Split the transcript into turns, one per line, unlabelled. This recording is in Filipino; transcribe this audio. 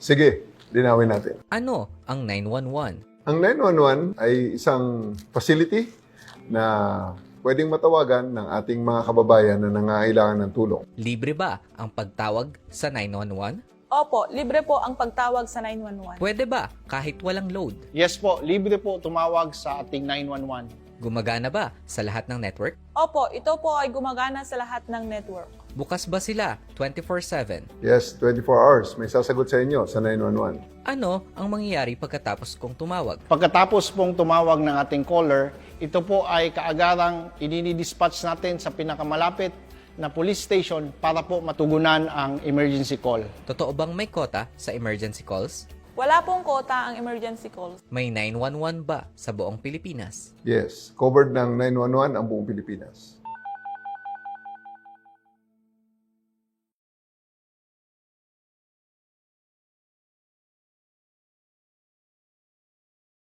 Sige, linawin natin.
Ano ang 911?
Ang 911 ay isang facility na pwedeng matawagan ng ating mga kababayan na nangangailangan ng tulong.
Libre ba ang pagtawag sa 911?
Opo, libre po ang pagtawag sa 911.
Pwede ba kahit walang load?
Yes po, libre po tumawag sa ating 911.
Gumagana ba sa lahat ng network?
Opo, ito po ay gumagana sa lahat ng network.
Bukas ba sila 24/7?
Yes, 24 hours. May sasagot sa inyo sa 911.
Ano ang mangyayari pagkatapos kong tumawag?
Pagkatapos pong tumawag ng ating caller, ito po ay kaagarang idinidispatch natin sa pinakamalapit na police station para po matugunan ang emergency call.
Totoo bang may kota sa emergency calls?
Wala pong kota ang emergency calls.
May 911 ba sa buong Pilipinas?
Yes, covered ng 911 ang buong Pilipinas.